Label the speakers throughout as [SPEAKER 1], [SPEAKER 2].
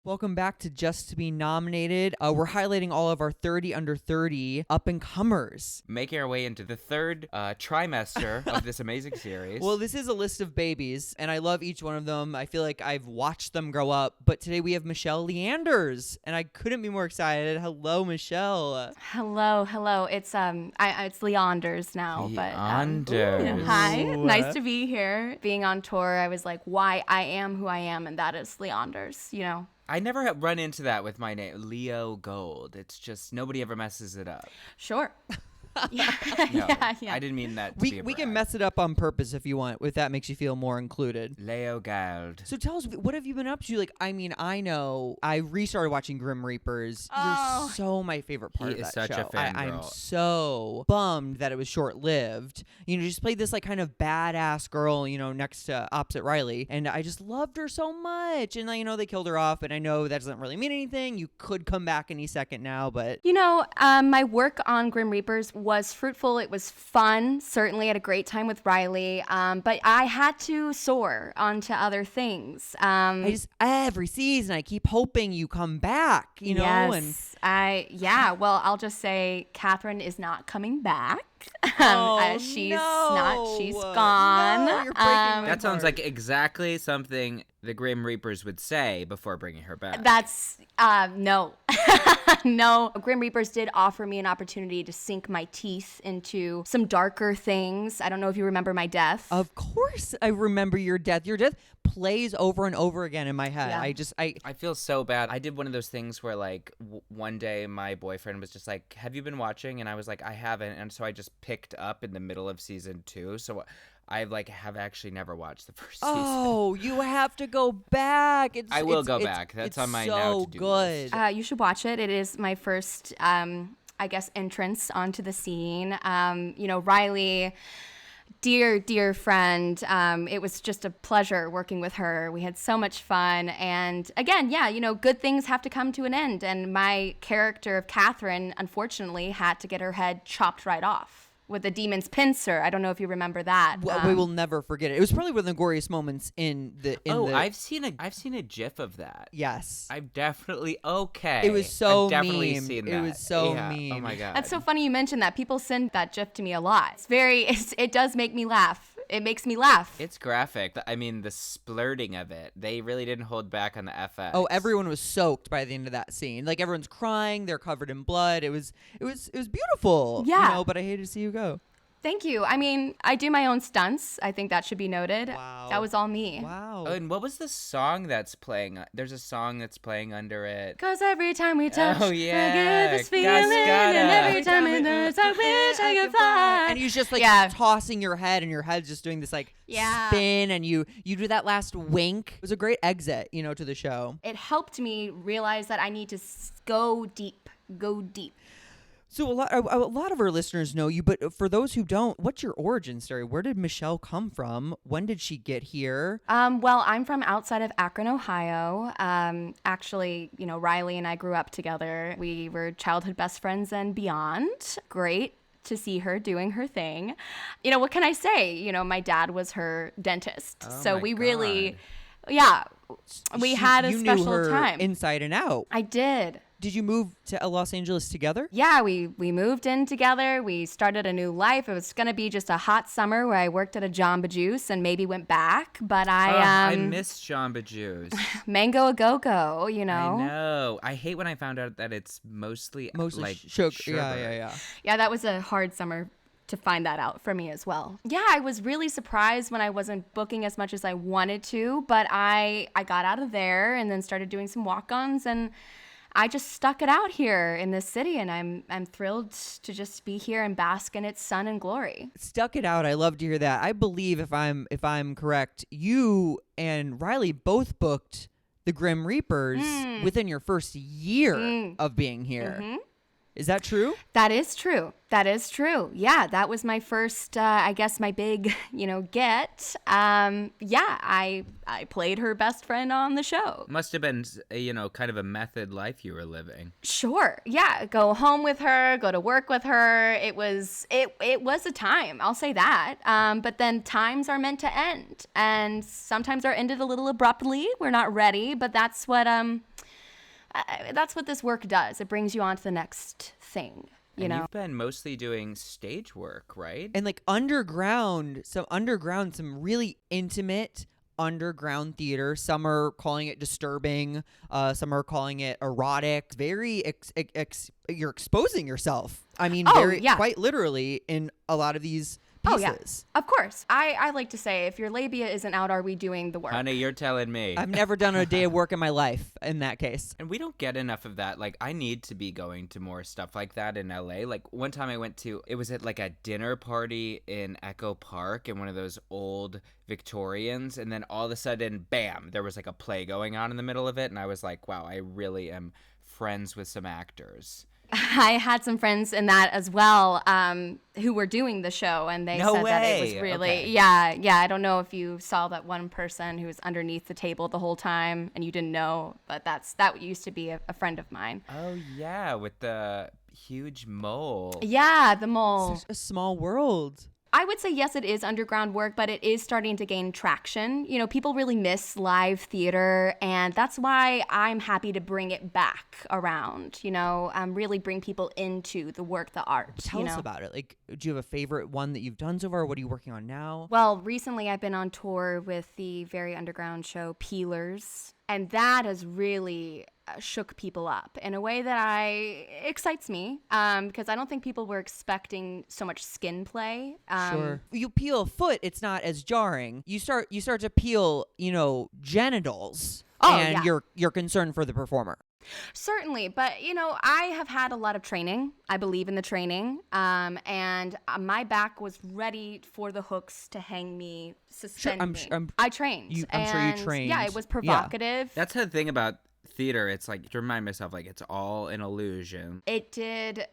[SPEAKER 1] Welcome back to Just to Be Nominated. We're highlighting all of our 30 under 30 up-and-comers.
[SPEAKER 2] Making our way into the third trimester of this amazing series.
[SPEAKER 1] Well, this is a list of babies, and I love each one of them. I feel like I've watched them grow up. But today we have Michelle Leanders, and I couldn't be more excited. Hello, Michelle.
[SPEAKER 3] Hello. It's it's Leanders now,
[SPEAKER 2] Leanders.
[SPEAKER 3] Hi, nice to be here. Being on tour, I was like, why I am who I am, and that is Leanders.
[SPEAKER 2] I never have run into that with my name, Leo Gold. It's just nobody ever messes it up.
[SPEAKER 3] Sure. Yeah.
[SPEAKER 2] No,
[SPEAKER 3] yeah.
[SPEAKER 2] I didn't mean that to be a
[SPEAKER 1] We can
[SPEAKER 2] brag.
[SPEAKER 1] mess it up on purpose if you want, if that makes you feel more included.
[SPEAKER 2] Leo Gold.
[SPEAKER 1] So tell us, what have you been up to? Like, I mean, I know I restarted watching Grim Reapers.
[SPEAKER 3] Oh.
[SPEAKER 1] You're so my favorite part
[SPEAKER 2] He
[SPEAKER 1] of
[SPEAKER 2] is
[SPEAKER 1] that
[SPEAKER 2] such
[SPEAKER 1] show.
[SPEAKER 2] a fangirl.
[SPEAKER 1] I'm so bummed that it was short-lived. You know, just played this like kind of badass girl, you know, next to opposite Riley, and I just loved her so much. And you know, they killed her off, and I know that doesn't really mean anything. You could come back any second now, but
[SPEAKER 3] My work on Grim Reapers was fruitful. It was fun. Certainly had a great time with Riley. But I had to soar onto other things.
[SPEAKER 1] Every season I keep hoping you come back, you know,
[SPEAKER 3] yes, well, I'll just say Catherine is not coming back. She's gone.
[SPEAKER 1] No, you're breaking my
[SPEAKER 2] That sounds
[SPEAKER 1] heart.
[SPEAKER 2] like exactly something the Grim Reapers would say before bringing her back.
[SPEAKER 3] That's no. No, Grim Reapers did offer me an opportunity to sink my teeth into some darker things. I don't know if you remember my death.
[SPEAKER 1] Of course I remember your death. Your death plays over and over again in my head.
[SPEAKER 3] Yeah.
[SPEAKER 2] I feel so bad. I did one of those things where like one day my boyfriend was just like, have you been watching? And I was like, I haven't. And so I just picked up in the middle of season 2. So I have actually never watched the first season.
[SPEAKER 1] Oh, you have to go back.
[SPEAKER 2] I will go back. That's on my now to-do list.
[SPEAKER 3] You should watch it. It is my first, entrance onto the scene. Riley, dear friend. It was just a pleasure working with her. We had so much fun. And again, good things have to come to an end. And my character of Catherine, unfortunately, had to get her head chopped right off with the demon's pincer. I don't know if you remember that.
[SPEAKER 1] Well, we will never forget it. It was probably one of the goriest moments in the.
[SPEAKER 2] I've seen a GIF of that.
[SPEAKER 1] Yes.
[SPEAKER 2] I've definitely
[SPEAKER 1] It was so
[SPEAKER 2] I've definitely
[SPEAKER 1] memed.
[SPEAKER 2] seen that.
[SPEAKER 1] It was so
[SPEAKER 2] yeah.
[SPEAKER 1] memed.
[SPEAKER 2] Oh my god.
[SPEAKER 3] That's so funny you mentioned that. People send that GIF to me a lot. It does make me laugh. It makes me laugh.
[SPEAKER 2] It's graphic. I mean, the splurting of it. They really didn't hold back on the FX.
[SPEAKER 1] Oh, everyone was soaked by the end of that scene. Like everyone's crying. They're covered in blood. It was beautiful.
[SPEAKER 3] Yeah.
[SPEAKER 1] You know, but I hated to see you go.
[SPEAKER 3] Thank you. I mean, I do my own stunts. I think that should be noted.
[SPEAKER 1] Wow.
[SPEAKER 3] That was all me.
[SPEAKER 1] Wow.
[SPEAKER 2] Oh, and what was the song that's playing? There's a song that's playing under it.
[SPEAKER 3] Cause every time we touch,
[SPEAKER 2] Oh, yeah.
[SPEAKER 3] I get this feeling,
[SPEAKER 2] Cascada.
[SPEAKER 3] and every time it does, I wish I could fly.
[SPEAKER 1] And he's just like
[SPEAKER 3] Yeah.
[SPEAKER 1] tossing your head, and your head's just doing this like spin, and you do that last wink. It was a great exit, to the show.
[SPEAKER 3] It helped me realize that I need to go deep.
[SPEAKER 1] So a lot of our listeners know you, but for those who don't, what's your origin story? Where did Michelle come from? When did she get here?
[SPEAKER 3] Well, I'm from outside of Akron, Ohio. Actually, Riley and I grew up together. We were childhood best friends and beyond. Great to see her doing her thing. What can I say? My dad was her dentist.
[SPEAKER 2] Oh
[SPEAKER 3] so
[SPEAKER 2] my
[SPEAKER 3] we
[SPEAKER 2] God.
[SPEAKER 3] really, we had a
[SPEAKER 1] you
[SPEAKER 3] special
[SPEAKER 1] knew her
[SPEAKER 3] time.
[SPEAKER 1] inside and out.
[SPEAKER 3] I did.
[SPEAKER 1] Did you move to Los Angeles together?
[SPEAKER 3] Yeah, we moved in together. We started a new life. It was going to be just a hot summer where I worked at a Jamba Juice and maybe went back. But
[SPEAKER 2] I miss Jamba Juice.
[SPEAKER 3] Mango a go-go,
[SPEAKER 2] I know. I hate when I found out that it's mostly like
[SPEAKER 1] sugar.
[SPEAKER 2] sherbet.
[SPEAKER 1] Yeah.
[SPEAKER 3] Yeah, that was a hard summer to find that out for me as well. Yeah, I was really surprised when I wasn't booking as much as I wanted to, but I got out of there and then started doing some walk-ons, and I just stuck it out here in this city, and I'm thrilled to just be here and bask in its sun and glory.
[SPEAKER 1] Stuck it out. I love to hear that. I believe if I'm correct, you and Riley both booked the Grim Reapers within your first year of being here.
[SPEAKER 3] Mm-hmm.
[SPEAKER 1] Is that true?
[SPEAKER 3] That is true. Yeah, that was my first, I guess, my big, get. I played her best friend on the show.
[SPEAKER 2] Must have been, kind of a method life you were living.
[SPEAKER 3] Sure. Yeah. Go home with her, go to work with her. It was a time. I'll say that. But then times are meant to end, and sometimes are ended a little abruptly. We're not ready, but that's what that's what this work does. It brings you on to the next thing. You know,
[SPEAKER 2] you've been mostly doing stage work, right?
[SPEAKER 1] And like some really intimate underground theater. Some are calling it disturbing. Some are calling it erotic. Very, you're exposing yourself. I mean, quite literally in a lot of these pieces.
[SPEAKER 3] Oh, yeah. Of course. I like to say, if your labia isn't out, are we doing the work?
[SPEAKER 2] Honey, you're telling me.
[SPEAKER 1] I've never done a day of work in my life in that case.
[SPEAKER 2] And we don't get enough of that. Like, I need to be going to more stuff like that in LA. Like, one time I went to, it was at like a dinner party in Echo Park in one of those old Victorians. And then all of a sudden, bam, there was like a play going on in the middle of it. And I was like, wow, I really am friends with some actors.
[SPEAKER 3] I had some friends in that as well, who were doing the show, and they said that it was really, yeah. I don't know if you saw that one person who was underneath the table the whole time, and you didn't know, but that used to be a friend of mine.
[SPEAKER 2] Oh yeah, with the huge mole.
[SPEAKER 3] Yeah, the mole.
[SPEAKER 1] Such a small world.
[SPEAKER 3] I would say, yes, it is underground work, but it is starting to gain traction. You know, people really miss live theater, and that's why I'm happy to bring it back around, really bring people into the work, the art.
[SPEAKER 1] Tell us about it. Like, do you have a favorite one that you've done so far? What are you working on now?
[SPEAKER 3] Well, recently I've been on tour with the very underground show Peelers, and that has really shook people up in a way that excites me, because I don't think people were expecting so much skin play.
[SPEAKER 1] Sure. You peel a foot, it's not as jarring. You start to peel, genitals, and you're concerned for the performer.
[SPEAKER 3] Certainly, but I have had a lot of training. I believe in the training, and my back was ready for the hooks to hang me, suspend me. I trained.
[SPEAKER 1] I'm sure you trained.
[SPEAKER 3] Yeah, it was provocative.
[SPEAKER 2] Yeah. That's the thing about theater. It's like, to remind myself, like, it's all an illusion.
[SPEAKER 3] It did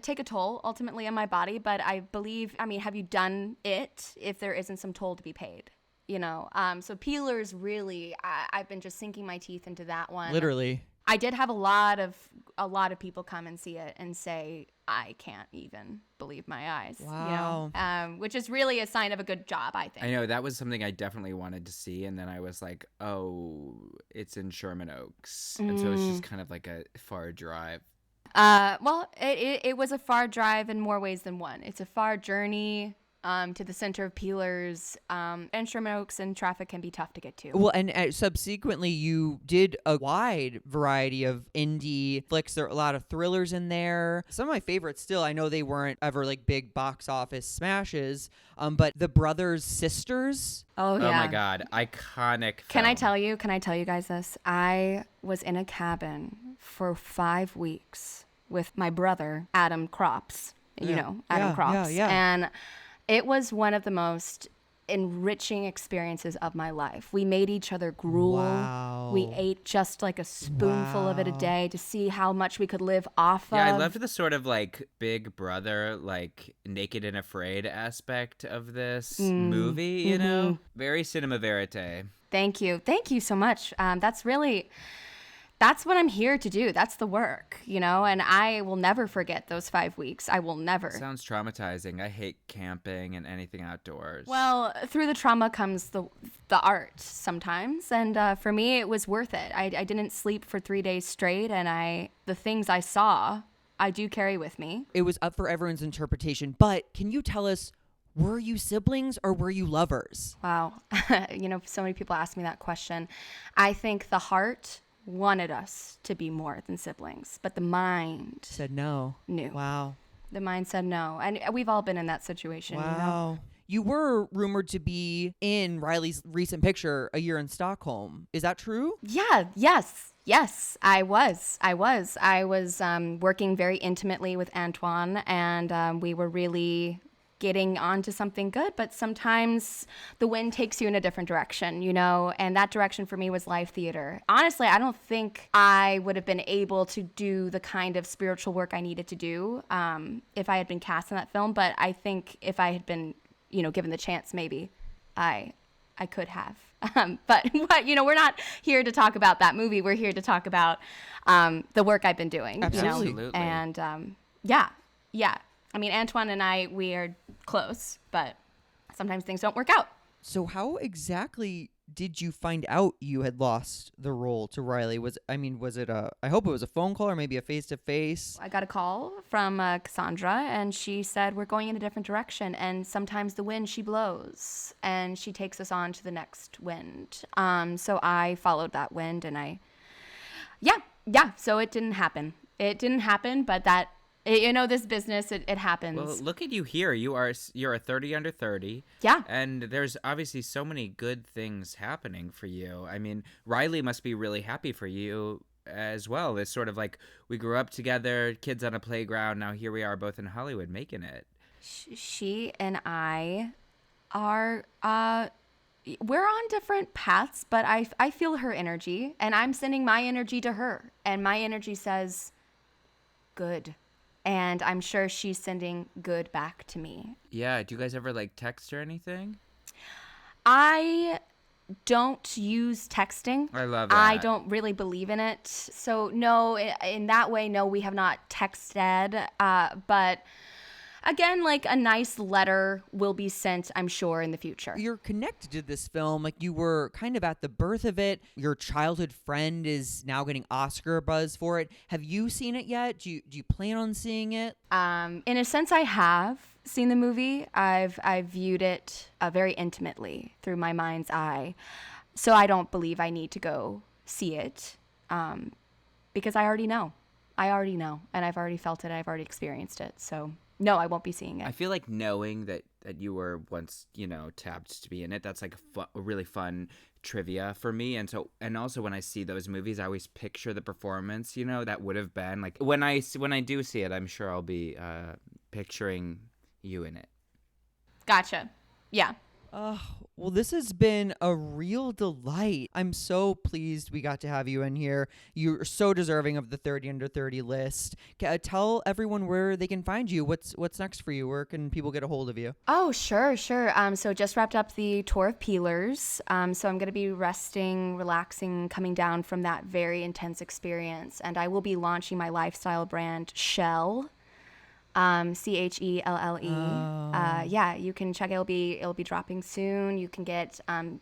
[SPEAKER 3] take a toll ultimately on my body, but I believe, have you done it if there isn't some toll to be paid? So Peelers, really, I've been just sinking my teeth into that one.
[SPEAKER 1] Literally.
[SPEAKER 3] I did have a lot of people come and see it and say, I can't even believe my eyes.
[SPEAKER 1] Wow.
[SPEAKER 3] Which is really a sign of a good job, I think.
[SPEAKER 2] I know, that was something I definitely wanted to see, and then I was like, oh, it's in Sherman Oaks. And so it's just kind of like a far drive.
[SPEAKER 3] Well, it was a far drive in more ways than one. It's a far journey to the center of Peelers, and Sherman Oaks, and traffic can be tough to get to.
[SPEAKER 1] Well, and subsequently you did a wide variety of indie flicks. There are a lot of thrillers in there. Some of my favorites still, I know they weren't ever like big box office smashes, but The Brothers Sisters.
[SPEAKER 3] Oh, yeah.
[SPEAKER 2] Oh my God, iconic film.
[SPEAKER 3] Can I tell you guys this? I was in a cabin for 5 weeks with my brother, Adam Crops. Adam Crops.
[SPEAKER 1] Yeah.
[SPEAKER 3] And it was one of the most enriching experiences of my life. We made each other gruel.
[SPEAKER 1] Wow.
[SPEAKER 3] We ate just like a spoonful of it a day to see how much we could live off of.
[SPEAKER 2] Yeah, I loved the sort of like Big Brother, like Naked and Afraid aspect of this movie, Very cinema verite.
[SPEAKER 3] Thank you so much. That's what I'm here to do. That's the work, and I will never forget those 5 weeks. I will never.
[SPEAKER 2] Sounds traumatizing. I hate camping and anything outdoors.
[SPEAKER 3] Well, through the trauma comes the art sometimes, and for me, it was worth it. I didn't sleep for 3 days straight, and the things I saw, I do carry with me.
[SPEAKER 1] It was up for everyone's interpretation, but can you tell us, were you siblings or were you lovers?
[SPEAKER 3] Wow. So many people ask me that question. I think the heart wanted us to be more than siblings, but the mind
[SPEAKER 1] said no.
[SPEAKER 3] Knew.
[SPEAKER 1] Wow.
[SPEAKER 3] The mind said no, and we've all been in that situation.
[SPEAKER 1] Wow. You were rumored to be in Riley's recent picture, A Year in Stockholm. Is that true?
[SPEAKER 3] Yeah. Yes, I was. I was working very intimately with Antoine, and we were really getting onto something good, but sometimes the wind takes you in a different direction, and that direction for me was live theater. Honestly, I don't think I would have been able to do the kind of spiritual work I needed to do if I had been cast in that film, but I think if I had been, given the chance, maybe I could have. But we're not here to talk about that movie. We're here to talk about the work I've been doing.
[SPEAKER 2] Absolutely.
[SPEAKER 3] And yeah. I mean, Antoine and we are close, but sometimes things don't work out.
[SPEAKER 1] So how exactly did you find out you had lost the role to Riley? Was it I hope it was a phone call or maybe a face-to-face?
[SPEAKER 3] I got a call from Cassandra, and she said we're going in a different direction, and sometimes the wind she blows, and she takes us on to the next wind. So I followed that wind, and so it didn't happen. But that, this business, it happens.
[SPEAKER 2] Well, look at you here. You're a 30 under 30.
[SPEAKER 3] Yeah.
[SPEAKER 2] And there's obviously so many good things happening for you. I mean, Riley must be really happy for you as well. It's sort of like we grew up together, kids on a playground. Now here we are both in Hollywood making it.
[SPEAKER 3] She and I are, we're on different paths, but I feel her energy, and I'm sending my energy to her, and my energy says good. And I'm sure she's sending good back to me.
[SPEAKER 2] Yeah. Do you guys ever like text or anything?
[SPEAKER 3] I don't use texting.
[SPEAKER 2] I love that.
[SPEAKER 3] I don't really believe in it. So no, in that way, no, we have not texted. But again, like a nice letter will be sent, I'm sure, in the future.
[SPEAKER 1] You're connected to this film. Like you were kind of at the birth of it. Your childhood friend is now getting Oscar buzz for it. Have you seen it yet? Do you plan on seeing it?
[SPEAKER 3] In a sense, I have seen the movie. I've viewed it very intimately through my mind's eye. So I don't believe I need to go see it because I already know. And I've already felt it. I've already experienced it. So no, I won't be seeing it.
[SPEAKER 2] I feel like knowing that you were once, tapped to be in it, that's like a really fun trivia for me. And also when I see those movies, I always picture the performance, that would have been like when I do see it, I'm sure I'll be picturing you in it.
[SPEAKER 3] Gotcha. Yeah.
[SPEAKER 1] Well, this has been a real delight. I'm so pleased we got to have you in here. You're so deserving of the 30 under 30 list. Tell everyone where they can find you. What's next for you? Where can people get a hold of you?
[SPEAKER 3] Oh, sure. So just wrapped up the tour of Peelers. So I'm going to be resting, relaxing, coming down from that very intense experience. And I will be launching my lifestyle brand, Shell. Chelle. Yeah, you can check it. It'll be dropping soon. You can get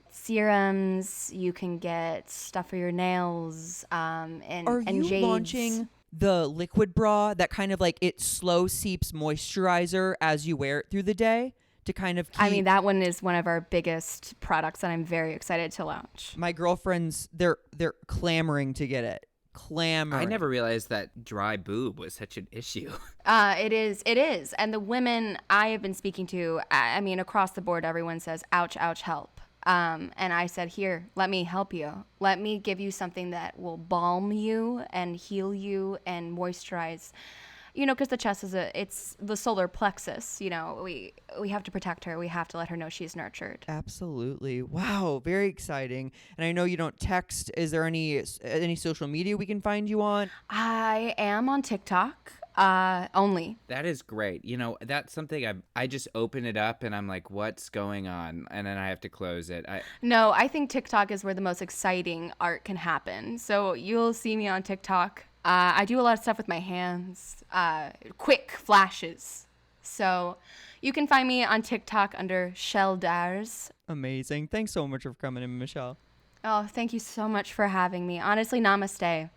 [SPEAKER 3] serums. You can get stuff for your nails. And
[SPEAKER 1] are you
[SPEAKER 3] jades.
[SPEAKER 1] Launching the liquid bra that kind of like it slow seeps moisturizer as you wear it through the day to kind of keep...
[SPEAKER 3] I mean, that one is one of our biggest products that I'm very excited to launch.
[SPEAKER 1] My girlfriends, they're clamoring to get it.
[SPEAKER 2] I never realized that dry boob was such an issue.
[SPEAKER 3] It is. And the women I have been speaking to, I mean, across the board, everyone says, ouch, ouch, help. And I said, here, let me help you. Let me give you something that will balm you and heal you and moisturize. Because the chest it's the solar plexus. We have to protect her. We have to let her know she's nurtured.
[SPEAKER 1] Absolutely. Wow. Very exciting. And I know you don't text. Is there any social media we can find you on?
[SPEAKER 3] I am on TikTok only.
[SPEAKER 2] That is great. That's something I just open it up and I'm like, what's going on? And then I have to close it.
[SPEAKER 3] No, I think TikTok is where the most exciting art can happen. So you'll see me on TikTok. I do a lot of stuff with my hands, quick flashes. So you can find me on TikTok under Sheldars.
[SPEAKER 1] Amazing. Thanks so much for coming in, Michelle.
[SPEAKER 3] Oh, thank you so much for having me. Honestly, namaste.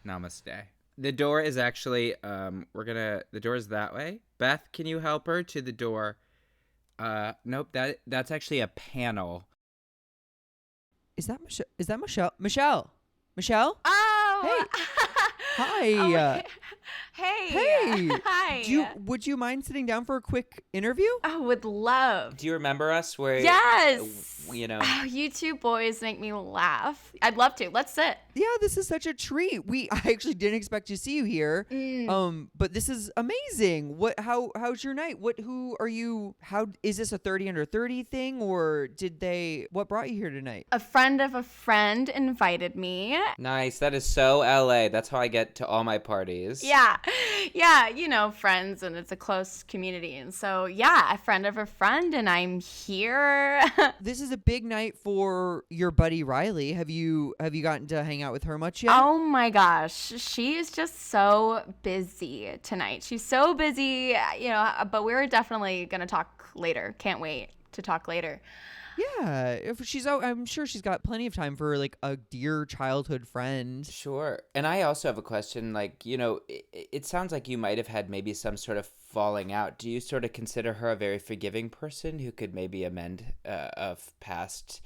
[SPEAKER 2] Namaste. The door is actually, the door is that way. Beth, can you help her to the door? Nope, that's actually a panel.
[SPEAKER 1] Is that Michelle? Is that Michelle? Michelle?
[SPEAKER 3] Oh!
[SPEAKER 1] Hey. Hi.
[SPEAKER 3] Oh, hey. Hi.
[SPEAKER 1] Would you mind sitting down for a quick interview?
[SPEAKER 3] I would love.
[SPEAKER 2] Do you remember us?
[SPEAKER 3] Yes. Oh, you two boys make me laugh. I'd love to. Let's sit.
[SPEAKER 1] Yeah, this is such a treat. I actually didn't expect to see you here. But this is amazing. How's your night? Who are you? How is this a 30 under 30 thing, or what brought you here tonight?
[SPEAKER 3] A friend of a friend invited me.
[SPEAKER 2] Nice. That is so LA. That's how I get to all my parties.
[SPEAKER 3] Yeah, friends, and it's a close community. And so, a friend of a friend, and I'm here.
[SPEAKER 1] This is a big night for your buddy Riley. Have you gotten to hang out with her much yet?
[SPEAKER 3] Oh my gosh, she is just so busy tonight. She's so busy, but we're definitely gonna talk later. Can't wait to talk later.
[SPEAKER 1] Yeah, if she's out, I'm sure she's got plenty of time for like a dear childhood friend.
[SPEAKER 2] Sure. And I also have a question. Like, it sounds like you might have had maybe some sort of falling out. Do you sort of consider her a very forgiving person who could maybe amend a past,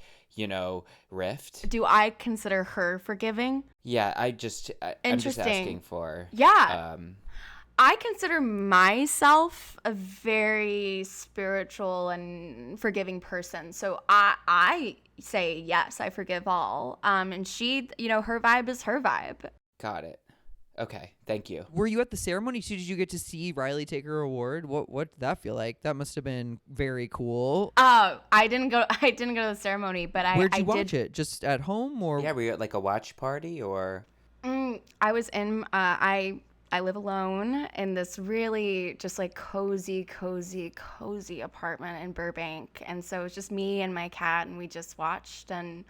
[SPEAKER 2] rift?
[SPEAKER 3] Do I consider her forgiving?
[SPEAKER 2] Yeah, I'm just asking for.
[SPEAKER 3] Yeah. I consider myself a very spiritual and forgiving person. So I say, yes, I forgive all. And she, her vibe is her vibe.
[SPEAKER 2] Got it. Okay, thank you.
[SPEAKER 1] Were you at the ceremony too? Did you get to see Riley take her award? What did that feel like? That must have been very cool.
[SPEAKER 3] I didn't go to the ceremony, but
[SPEAKER 1] Where'd you watch it? Just at home or?
[SPEAKER 2] Yeah, were you at like a watch party or?
[SPEAKER 3] I was in. I live alone in this really just like cozy apartment in Burbank, and so it was just me and my cat, and we just watched, and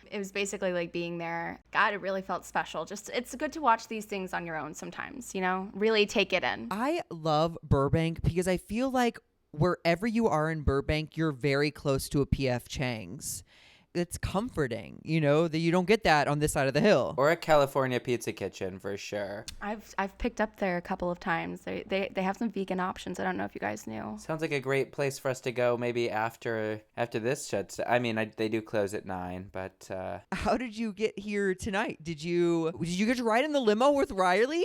[SPEAKER 3] it was basically like being there. God, it really felt special. Just it's good to watch these things on your own sometimes, really take it in.
[SPEAKER 1] I love Burbank because I feel like wherever you are in Burbank, you're very close to a PF Chang's. It's comforting, that you don't get that on this side of the hill.
[SPEAKER 2] Or a California Pizza Kitchen for sure.
[SPEAKER 3] I've picked up there a couple of times. They have some vegan options. I don't know if you guys knew.
[SPEAKER 2] Sounds like a great place for us to go maybe after this shuts. I mean, they do close at 9, but
[SPEAKER 1] How did you get here tonight? Did you get to ride in the limo with Riley?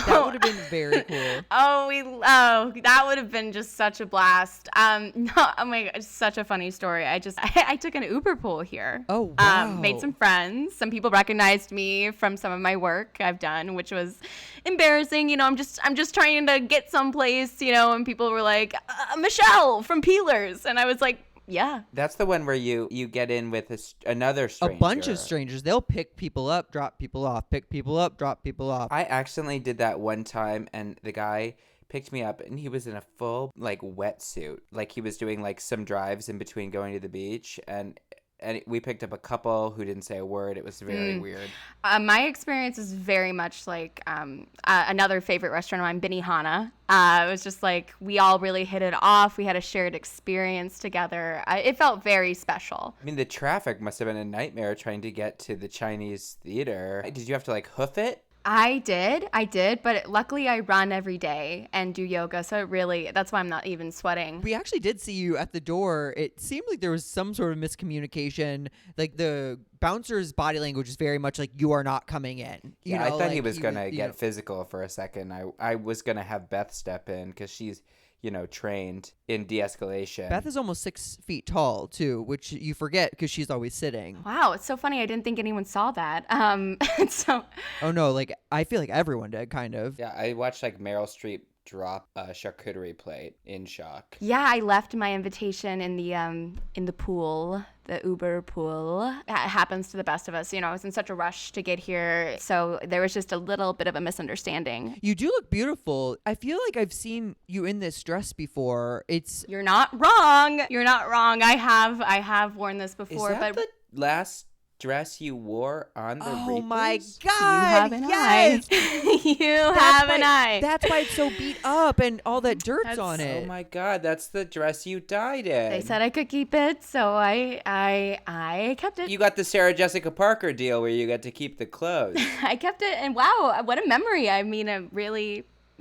[SPEAKER 1] That would have been very cool.
[SPEAKER 3] That would have been just such a blast. Oh my God, it's such a funny story. I took an Uber pool here.
[SPEAKER 1] Oh, wow.
[SPEAKER 3] Made some friends. Some people recognized me from some of my work I've done, which was embarrassing. I'm just trying to get someplace, and people were like, Michelle from Peelers. And I was like, yeah.
[SPEAKER 2] That's the one where you get in with another stranger.
[SPEAKER 1] A bunch of strangers. They'll pick people up, drop people off, pick people up, drop people off.
[SPEAKER 2] I accidentally did that one time, and the guy picked me up, and he was in a full, like, wetsuit. Like, he was doing, like, some drives in between going to the beach, and we picked up a couple who didn't say a word. It was very weird.
[SPEAKER 3] My experience is very much like another favorite restaurant of mine, Benihana. It was just like we all really hit it off. We had a shared experience together. It felt very special.
[SPEAKER 2] I mean, the traffic must have been a nightmare trying to get to the Chinese theater. Did you have to, like, hoof it?
[SPEAKER 3] I did, but luckily I run every day and do yoga, so that's why I'm not even sweating.
[SPEAKER 1] We actually did see you at the door. It seemed like there was some sort of miscommunication. Like the bouncer's body language is very much like you are not coming in.
[SPEAKER 2] I thought he was going to get physical for a second. I was going to have Beth step in because she's, trained in de-escalation.
[SPEAKER 1] Beth is almost 6 feet tall too, which you forget because she's always sitting.
[SPEAKER 3] Wow, it's so funny. I didn't think anyone saw that.
[SPEAKER 1] Oh no, like I feel like everyone did, kind of.
[SPEAKER 2] Yeah, I watched like Meryl Streep drop a charcuterie plate in shock.
[SPEAKER 3] Yeah, I left my invitation in the pool, the Uber pool. It happens to the best of us. I was in such a rush to get here, so there was just a little bit of a misunderstanding.
[SPEAKER 1] You do look beautiful. I feel like I've seen you in this dress before.
[SPEAKER 3] You're not wrong. I have worn this before.
[SPEAKER 2] Is that the last dress you wore on the
[SPEAKER 1] Oh
[SPEAKER 2] Reapers?
[SPEAKER 1] my God!
[SPEAKER 3] You have an
[SPEAKER 1] yes!
[SPEAKER 3] eye. You have an eye.
[SPEAKER 1] That's why it's so beat up and all that dirt's on it.
[SPEAKER 2] Oh my God, that's the dress you dyed in.
[SPEAKER 3] They said I could keep it, so I kept it.
[SPEAKER 2] You got the Sarah Jessica Parker deal where you got to keep the clothes.
[SPEAKER 3] I kept it, and wow, what a memory. I mean,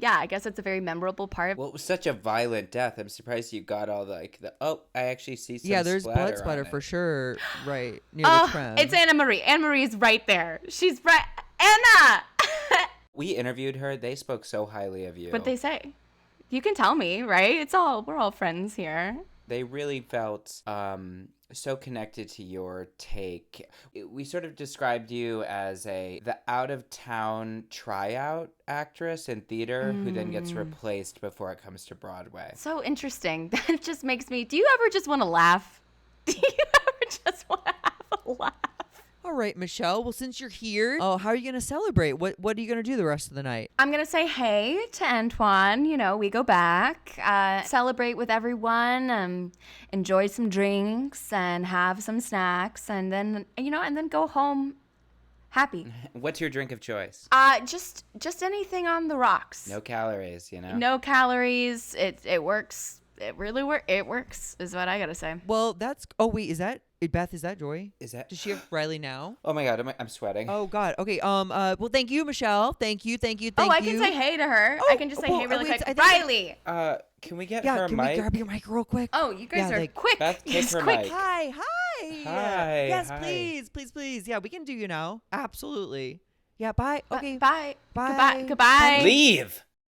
[SPEAKER 3] I guess it's a very memorable part.
[SPEAKER 2] Well, it was such a violent death. I'm surprised you got all I actually see some
[SPEAKER 1] there's blood splatter
[SPEAKER 2] on it.
[SPEAKER 1] for sure, right near the tram.
[SPEAKER 3] It's Anna Marie. Anna Marie is right there. She's right. Anna!
[SPEAKER 2] We interviewed her. They spoke so highly of you.
[SPEAKER 3] What'd they say? You can tell me, right? We're all friends here.
[SPEAKER 2] They really felt so connected to your take. We sort of described you as the out-of-town tryout actress in theater who then gets replaced before it comes to Broadway.
[SPEAKER 3] So interesting. That just makes me... Do you ever just want to laugh? Do you ever just want to have a laugh?
[SPEAKER 1] All right, Michelle. Well, since you're here, how are you going to celebrate? What are you going to do the rest of the night?
[SPEAKER 3] I'm going to say hey to Antoine. We go back, celebrate with everyone, enjoy some drinks and have some snacks, and then, and then go home happy.
[SPEAKER 2] What's your drink of choice?
[SPEAKER 3] Just anything on the rocks.
[SPEAKER 2] No calories,
[SPEAKER 3] No calories. It works it really it works, is what I gotta say.
[SPEAKER 1] Well, that's. Oh wait, is that Beth? Is that Joy?
[SPEAKER 2] Is that?
[SPEAKER 1] Does she have Riley now?
[SPEAKER 2] Oh my God, I'm sweating.
[SPEAKER 1] Oh God. Okay. Well, thank you, Michelle. Thank you. Thank you.
[SPEAKER 3] Oh, I
[SPEAKER 1] you.
[SPEAKER 3] can say hey to her. I can just say hey really quick.
[SPEAKER 1] I think
[SPEAKER 3] Riley.
[SPEAKER 2] Can we get
[SPEAKER 1] Yeah.
[SPEAKER 2] her a
[SPEAKER 1] Can
[SPEAKER 2] mic?
[SPEAKER 1] we grab your mic real quick?
[SPEAKER 3] Oh, you guys
[SPEAKER 1] Yeah,
[SPEAKER 3] are
[SPEAKER 1] like,
[SPEAKER 3] quick.
[SPEAKER 2] Beth, take
[SPEAKER 3] Yes,
[SPEAKER 2] her
[SPEAKER 3] quick.
[SPEAKER 2] mic.
[SPEAKER 1] Hi.
[SPEAKER 2] Hi,
[SPEAKER 1] Yes,
[SPEAKER 2] hi.
[SPEAKER 1] please. Yeah, we can do you now. Absolutely. Yeah. Bye. Okay.
[SPEAKER 3] Bye.
[SPEAKER 1] Bye.
[SPEAKER 3] Goodbye.
[SPEAKER 2] Leave.